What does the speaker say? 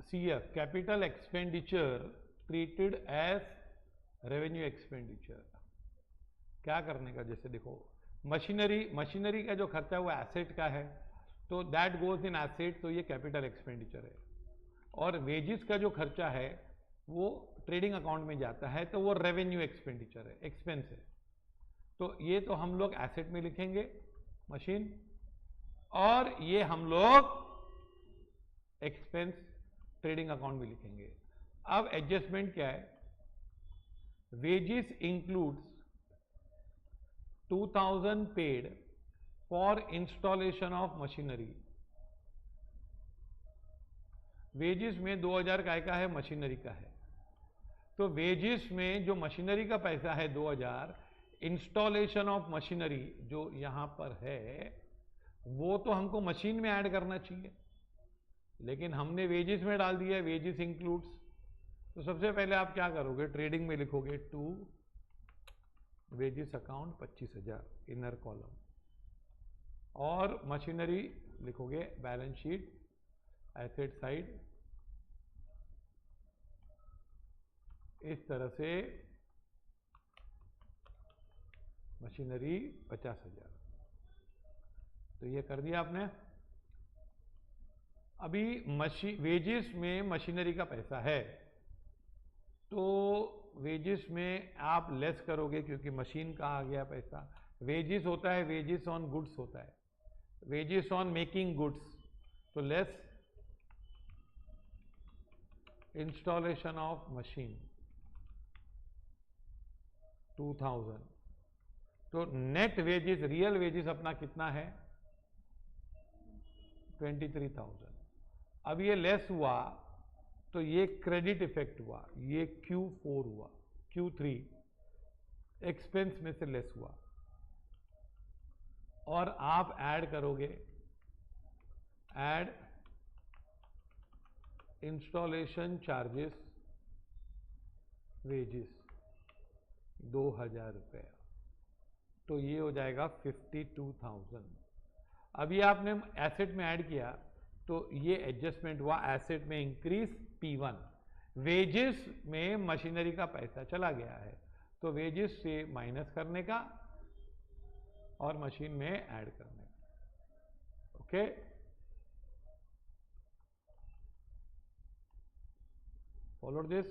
CF capital expenditure treated as revenue expenditure. क्या करने का, जैसे देखो मशीनरी का जो खर्चा है वो एसेट का है, तो दैट गोज इन एसेट, तो ये कैपिटल एक्सपेंडिचर है। और वेजिस का जो खर्चा है वो ट्रेडिंग अकाउंट में जाता है, तो वो रेवेन्यू एक्सपेंडिचर है, एक्सपेंस है। तो ये तो हम लोग एसेट में लिखेंगे मशीन, और ये हम लोग एक्सपेंस ट्रेडिंग अकाउंट में लिखेंगे। अब एडजस्टमेंट क्या है, wages includes 2000 paid for installation of machinery. Wages में 2000 काय का है, मशीनरी का है। तो वेजिस में जो मशीनरी का पैसा है 2000, इंस्टॉलेशन ऑफ मशीनरी जो यहां पर है वो तो हमको मशीन में ऐड करना चाहिए, लेकिन हमने वेजिस में डाल दिया है, वेजिस इंक्लूड्स। तो सबसे पहले आप क्या करोगे, ट्रेडिंग में लिखोगे to wages account 25,000 inner column, और मशीनरी लिखोगे बैलेंस शीट एसेट साइड इस तरह से, मशीनरी 50,000। तो ये कर दिया आपने। अभी वेजिस में मशीनरी का पैसा है, तो वेजिस में आप लेस करोगे क्योंकि मशीन का आ गया पैसा। वेजिस होता है, वेजिस ऑन गुड्स होता है, वेजिस ऑन मेकिंग गुड्स, तो लेस इंस्टॉलेशन ऑफ मशीन 2000। तो नेट वेजिस, रियल वेजिस अपना कितना है 23,000। अब ये लेस हुआ तो ये क्रेडिट इफेक्ट हुआ, ये Q4 हुआ, Q3 एक्सपेंस में से लेस हुआ, और आप ऐड करोगे, ऐड इंस्टॉलेशन चार्जेस वेजिस 2000 रुपये, तो ये हो जाएगा 52,000। अभी आपने एसेट में ऐड किया तो ये एडजस्टमेंट हुआ, एसेट में इंक्रीज P1, वेजेस में मशीनरी का पैसा चला गया है, तो वेजेस से माइनस करने का और मशीन में ऐड करने का। Okay, follow this.